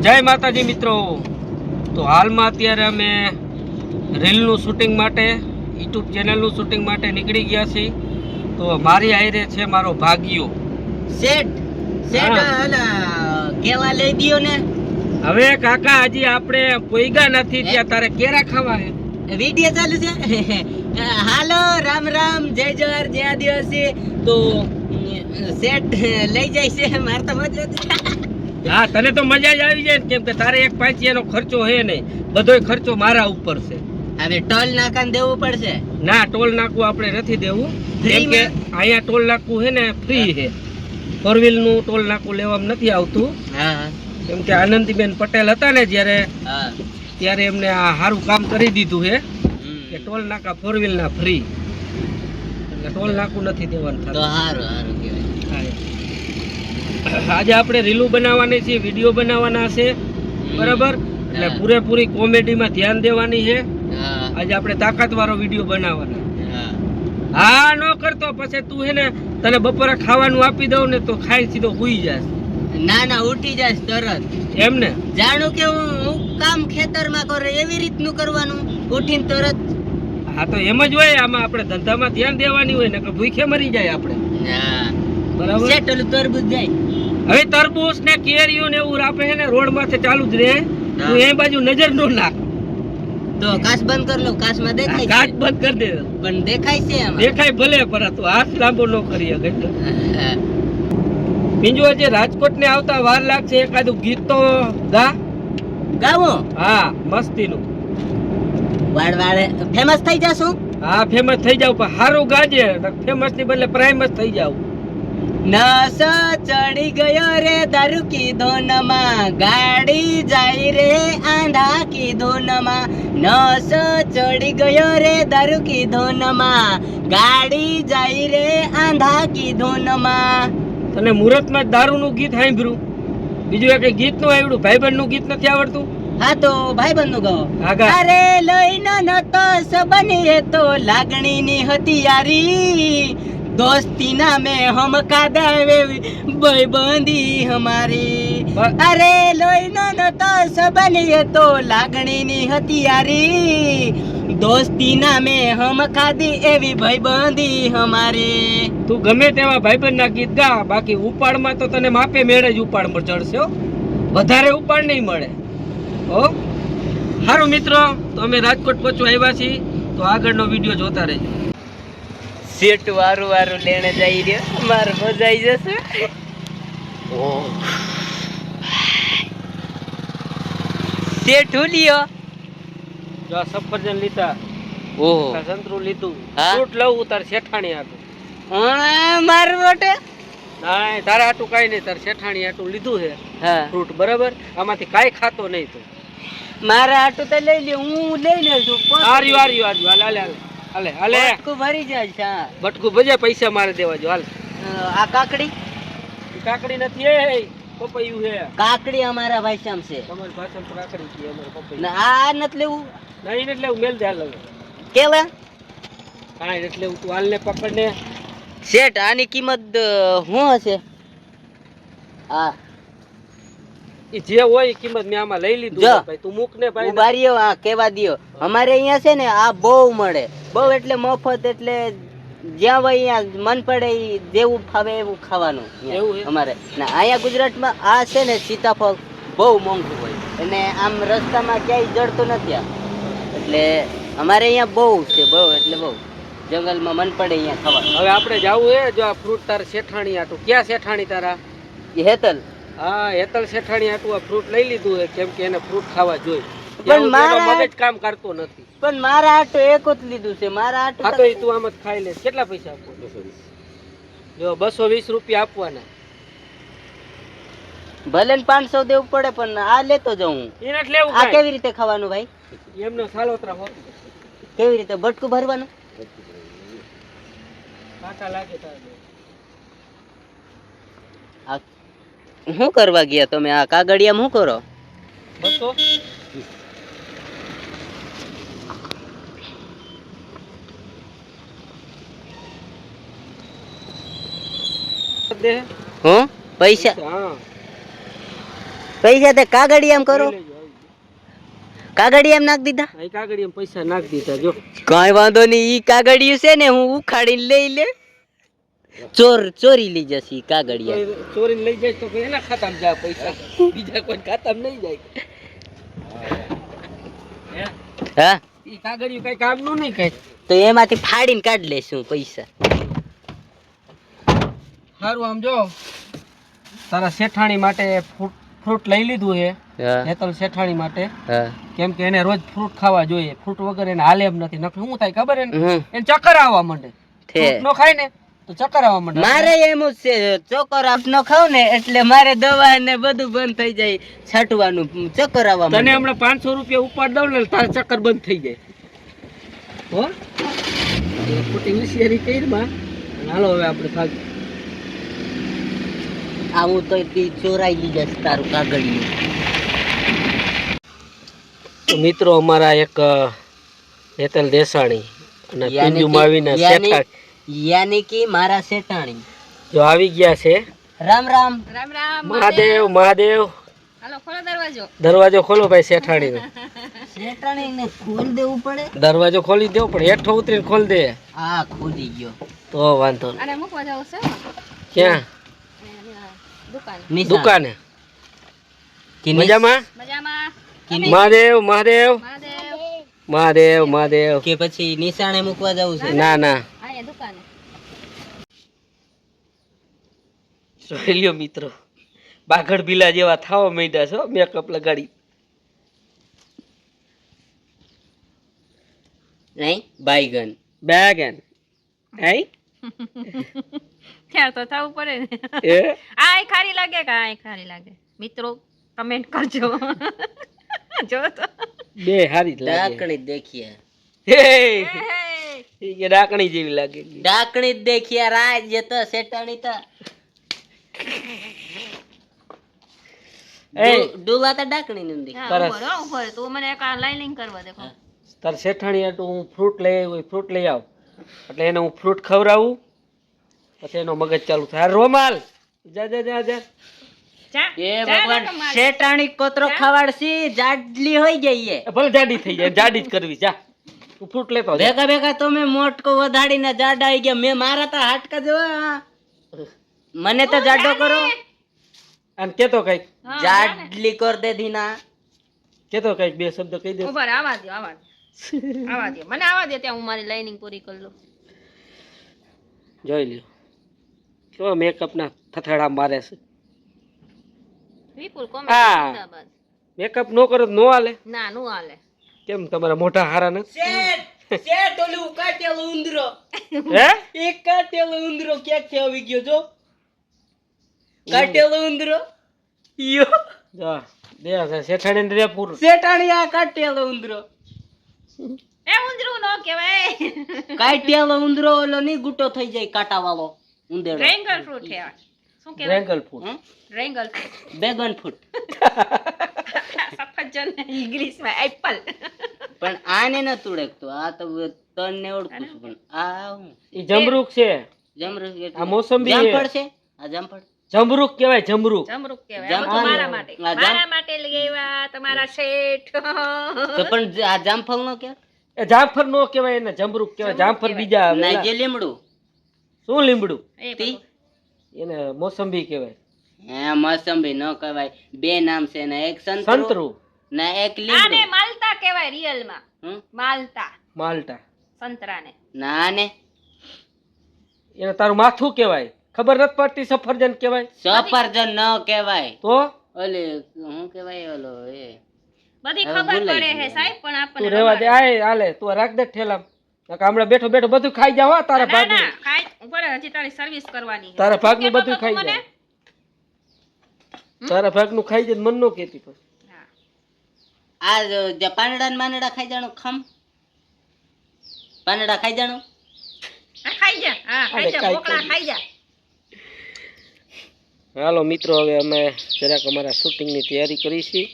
જય માતાજી મિત્રો। તો હાલમાં અત્યારે અમે રીલનું શૂટિંગ માટે યુટ્યુબ ચેનલનું શૂટિંગ માટે નીકળી ગયા છીએ। તો મારી આયરે છે મારો ભાગ્યો સેટ સેટ કેવા લઈ દિયો ને। હવે કાકા હજી આપણે પોઈગા નથી ત્યાં તારે કેરા ખાવા હે? વિડિયો ચાલુ છે। હાલો રામ રામ જય જોહાર જય આદિવાસી। તો સેટ લઈ જાય છે માર તો મજા હા તને તો મજા જ આવી જાય ને, કેમ કે તારે એક પાંચિયાનો ખર્ચો હે નહીં, બધોય ખર્ચો મારા ઉપર છે। હવે ટોલ નાકા દેવું પડશે ના ટોલ નાકું આપણે નથી દેવું, કેમ કે અહીંયા ટોલ નાકું હે ને ફ્રી છે। 4 નું ટોલ નાકું લેવામાં નથી આવતું। હા કેમ કે આનંદીબેન પટેલ હતા ને જ્યારે ત્યારે એમને આ સારું કામ કરી દીધું છે કે ટોલ નાકા 4 ના ફ્રી, એટલે ટોલ નાકું નથી દેવાનું તો થતું। હારું હારું કહેવાય। આજે આપણે રીલું બનાવવાની છે, વિડીયો બનાવવાના છે, બરાબર? એટલે પૂરેપૂરી કોમેડીમાં ધ્યાન દેવાની છે। આજે આપણે તાકાતવાળો વિડીયો બનાવવાના। હા ન કરતો પછી તું હે ને તને બપોરે ખાવાનું આપી દઉં ને તો ખાઈ સીધો હુઈ જાસ। ના ના ઉઠી જાય તરત એમ ને? જાણું કે હું કામ ખેતરમાં કરે એવી રીતનું કરવાનું ઉઠીને તરત। હા તો એમ જ હોય, આમાં આપણે ધંધામાં ધ્યાન દેવાની હોય ને કે ભૂખે મરી જાય આપણે, બરાબર? સેટ ઓલું તરબૂચ જાય। હવે તરબૂચ ને કેરીઓ ને એવું આપે છે ને રોડ માથે ચાલુ જ રહે, તું એ બાજુ નજર નો નાખ। તો કાચ બંધ કરી લો, કાચમાં દેખાય કાચ બંધ કરી દે, પણ દેખાય છે આમાં। દેખાય ભલે પર તું હાથ લાંબો ન કરી શકે। બીજું આજે રાજકોટ ને આવતા વાર લાગશે, એકાદું ગીત તો ગાવો। હા મસ્તીનું વાળ વાળે ફેમસ થઈ જાશું। હા ફેમસ થઈ જાવ, પણ સારું ગાજે, ફેમસ ની બદલે પ્રાઇમસ થઈ જાવ। નશો ચડી ગયો રે દારૂ કી ધોનમાં, ગાડી જાય રે આંધા કી ધોનમાં। નશો ચડી ગયો રે દારૂ કી ધોનમાં, ગાડી જાય રે આંધા કી ધોનમાં। તને મુહૂર્તમાં જ દારૂનું ગીત સાંભળ્યું? બીજું એક ગીત નું આવડ્યું? ભાઈબંધનું ગીત નથી આવડતું? હા તો ભાઈબંધ નું ગાઓ। આગા અરે લઈને નતો સબની તો લાગણીની હતી યારી, दोस्ती ना में हम कादावे भाईबंधी हमारी। अरे लोईनो न तो सबने तो लागणी ની હતી યારી, દોસ્તી ના में हम कादी एवी भाईबंधी हमारी। તું ગમે તેવા ભાઈબંધના ગીત ગા, બાકી ઉપાડમાં તો તને માપે મેળે જ ઉપાડ ચડશે હો, વધારે ઉપાડ નહીં મળે હો। સારું મિત્રો, તો અમે રાજકોટ પહોંચવા આવ્યા છીએ, તો આગળનો વિડીયો જોતા રહેજો। સેટ વારું વારું લેને જઈ રહ્યો, માર મજાઈ જશે। સેટ હુલિયો જો આ સફરજન લીધા, ઓહો આ સંતરું લીધું, હા? ફ્રૂટ લઉં તાર શેઠાણી હાટું? માર મોટે ના તારા હાટું કાંઈ નહીં, તાર શેઠાણી હાટું લીધું છે હા ફ્રૂટ, બરાબર? આમાંથી કાંઈ ખાતો નહીં તું। મારા હાટું તો લઈ લે, હું લઈ લઉં છું। આર્યું આર્યું આર્યું, હાલે હાલે હાલે હાલે હાલે, બટકું ભરી જાય છે। હા બટકું ભજે, પૈસા મારે દેવા જો હાલ। આ કાકડી કાકડી નથી, એ પપૈયું છે। કાકડી અમારા ભાષામાં છે તમારી ભાષામાં કાકડી છે, અમારે પપૈયું। ને આ નથી લેવું નહીં એટલે હું મેલ દે હાલ, હવે કેવા કાંઈ એટલે તું હાલ ને પકડ ને। શેઠ આની કિંમત શું હશે? હા એ જે હોય એ કિંમત મેં આમાં લઈ લીધું જો. છે ભાઈ, તું મૂક ને ભાઈ। ઉભા રહ્યો, આ કેવા દિયો અમારે અહીંયા છે ને આ બહુ મળે, બહુ એટલે મફત, એટલે જ્યાં હોય અહીંયા મન પડે ઈ જેવું ફાવે એવું ખાવાનું અહીંયા એવું છે? અમારે ને અહીંયા ગુજરાતમાં આ છે ને સીતાફળ બહુ મોંઘું હોય, અને આમ રસ્તામાં ક્યાંય જડતું નથી આ, એટલે અમારે અહીંયા બહુ છે, બહુ એટલે બહુ જંગલમાં મન પડે અહીંયા ખાવાનું। હવે આપણે જાવું હે, જો આ ફ્રૂટ તાર શેઠાણી હાટું। ક્યાં શેઠાણી તારા? એ હેતલ હા હેતલ શેઠાણી હાટું આ ફ્રૂટ લઈ લીધું છે, કેમ કે એને ફ્રૂટ ખાવા જોઈએ, પણ મારા મગજ કામ કરતો નથી। પણ મારા હાટુ એક જ લીધું છે, મારા હાટુ હા તો ઈ તું આમ જ ખાઈ લે। કેટલા પૈસા આપો? જો 220 રૂપિયા આપવાના। ભલે ને 500 દેવું પડે, પણ આ લેતો જાઉં હું। એને જ લેવું આ કાંઈ? કેવી રીતે ખાવાનું ભાઈ? એમનો સાલોતરા હોત કેવી રીતે બટકું ભરવાનું? કાકા લાગે તારે। આ શું કરવા ગયા તમે? આ કાગળિયામાં શું કરો? 200 દે। હું પૈસા હા પૈસા તે કાગળિયામ કરો, કાગળિયામ નાખ દીધા. આ કાગળિયામાં પૈસા નાખી દીધા જો. કઈ વાંધો નહીં, ઈ કાગળિયું છે ને હું ઉખાડીને લઈ લે. ચોરી લઈ જશે ઈ કાગળિયા. ચોરીને લઈ જાય તો કોઈ એના ખાતામાં જાય પૈસા, બીજા કોઈ ખાતામાં નહીં જાય. હા ઈ કાગળિયું કઈ કામનું નહીં કઈ. તો એમાંથી ફાડીને કાઢ લેશું પૈસા. સારું આમ જો તારા શેઠાણી માટે ફ્રૂટ લઈ લીધું છે. હેતલ શેઠાણી માટે, કેમ કે એને રોજ ફ્રૂટ ખાવા જોઈએ. ફ્રૂટ વગર એને હાલે એમ નથી. નકર શું થાય ખબર એને ચક્કર આવવા માંડે. ફ્રૂટ નો ખાય ને તો ચક્કર આવવા માંડે. મારે એમ જ છે, ચોકર આપ નો ખાવ ને એટલે મારે દવા ને બધું બંધ થઈ જાય, છાંટવાનું ચક્કર આવવા માંડે. તને હમણાં 500 રૂપિયા ઉપાડ દઉં ને તારા ચક્કર બંધ થઈ જાય. હો ખોટી હોશિયારી કરી માં. હાલો હવે આપણે ભાગ. આવું તો ચોરાઈ લીધા તારું કાગળિયું. મિત્રો અમારા એક હેતલ દેસાણી અને પિંજુ માવીના શેઠાણી, યાની કે મારા શેઠાણી જો આવી ગયા છે. રામ રામ. રામ રામ મહાદેવ મહાદેવ. હાલો ખોલો દરવાજો. દરવાજો ખોલો ભાઈ શેઠાણી નો. શેઠાણી ને ખોલ દેવું પડે. દરવાજો ખોલી દેવો પણ હેઠો ઉતરીને ખોલ દે. હા ખોલી ગયો તો વાંધો નહીં. અને મૂકવા જાવ છે ક્યાં? દુકાન. દુકાને. મજામાં? મજામાં. મહાદેવ મહાદેવ મહાદેવ. મહાદેવ મહાદેવ. કે પછી નિશાણે મૂકવા જવું છે? ના ના અહીંયા દુકાને. જોઈ લ્યો મિત્રો, બાઘડ બિલા જેવા થાવા માંડ્યા છો મેકઅપ લગાડી. નહીં બાયગન બેગન હે ત્યાં તો થવું પડે ને. એ આય ખારી લાગે કે આય ખારી લાગે? મિત્રો કમેન્ટ કરજો. જો તો બે હારી જ લાગે. ડાકણી દેખીએ, હે ઈ કે ડાકણી જેવી લાગે. ડાકણી દેખીએ રાજ જે તો શેઠાણી તો એ ડોલા તો ડાકણી નું દી. હા, સરસ. ઉભો રહો, ઉભો રહો. તું મને એક લાઇનિંગ કરવા દેખો. તાર શેઠાણી હાટુ હું ફ્રૂટ લઈ આવ્યો, ફ્રૂટ લઈ આવ એટલે એને હું ફ્રૂટ ખવડાવું પછી એનો મગજ ચાલુ થાય. રોમાલ જા જા જા જા. ચા એ ભગવાન શેઠાણી કોતરો ખવાડશી જાડલી હોઈ ગઈ એ. ભલે જાડી થઈ જાય, જાડી જ કરવી. જા તું ફ્રૂટ લેતો જા. ભેગા ભેગા તો મેં મોટકો વધાડીને જાડા આવી ગયા. મેં મારા તો હાટકા જેવા, મને તો જાડો કરો. અને કેતો કઈક, હા, જાડલી કર દે દીના. કેતો કઈક બે શબ્દ કહી દે. ઉભા રહો, આવા દ્યો, આવા દ્યો. આવા દ્યો, મને આવા દે ત્યાં હું મારી લાઇનિંગ પૂરી કરી લઉં. જોઈ લ્યો કેવા મેકઅપ ના થથડા મારે છે. વિપુલ કોમેન્ટ હા. જિંદાબાદ. મેકઅપ નો કરો તો નો હાલે. ના નું હાલે. કેમ તમારા મોઢા હારા નથી? શેઠ ઓલું કાટેલો ઉંદરો, હે એક કાટેલો ઉંદરો ક્યાંથી આવી ગયો જો? કાટેલો ઉંદરો યો જા દે શેઠાણી રે પૂરું. શેઠાણી આ કાટેલો ઉંદરો. એ ઉંદરું નો કહેવાય. કાટેલો ઉંદરો ઓલો ની ગુટો થઈ જાય કાંટા વાળો ઉંદેડો. ડ્રેગન ફ્રૂટ છે આ. શું કહેવાય? Dragon fruit. Dragon fruit. બેગન ફૂટ. સફરજન ઇંગ્લિશમાં એપલ. પણ આને ન તુડકતો. આ તો તન ને ઓળખું છું પણ આ હું ઈ જમરૂક છે. જમરૂક આ મોસંબી જામફળ છે. આ જામફળ જમરૂક કહેવાય જમરૂક. જમરૂક કહેવાય. જામ- આ બધું મારા માટે. આ જામ- મારા માટે લઈ આવ્યા તમારા શેઠ. તો પણ આ જામફળ નો કે એ જામફળ નો કહેવાય, એને જમરૂક કહેવાય. જામફળ બીજા આવે. ના જે લીમડું શું લીમડું? એ તી એને મોસંબી કહેવાય. હે મોસંબી ન કહેવાય. બે નામ છે ને, એક સંતરું સંતરું ના એક આને લીમડું. માલતા કહેવાય રિયલમાં. હમ? માલતા માલ્ટા. સંતરાને. ના ને એને તારું માથું કહેવાય. ખબર નથી પડતી સફરજન કહેવાય સફરજન ન કહેવાય. તો ઓલે શું કહેવાય ઓલો એ બધી હવે ખબર ભૂલાઈ પડે ગયું. હે સાહેબ પણ તું આપણને રેવા દે. રમાડે. આય હાલે તું રાખ દે ઠેલામ. હમણાં બેઠો બેઠો બધું ખાઈ જાવ. હો, તારા ના ભાગનું ના ખાઈ ઉપર હજી તારી સર્વિસ કરવાની છે. તારા ભાગનું કેટલું બધું તો ખાઈ તું મને? જાય. તારા ભાગનું ખાઈ જાય મન નો કેતી પછી. હા. આ જે પાંદડા ને માંદડા ખાઈ જાણો ખમ પાંદડા ખાઈ જાણો. હા, ખાઈ જા. હા, ખાઈ અરે, જા. કાંઈ બોકડા કરી. ખાઈ જા. હાલો મિત્રો હવે અમે જરાક અમારા શૂટિંગની તૈયારી કરી છીએ.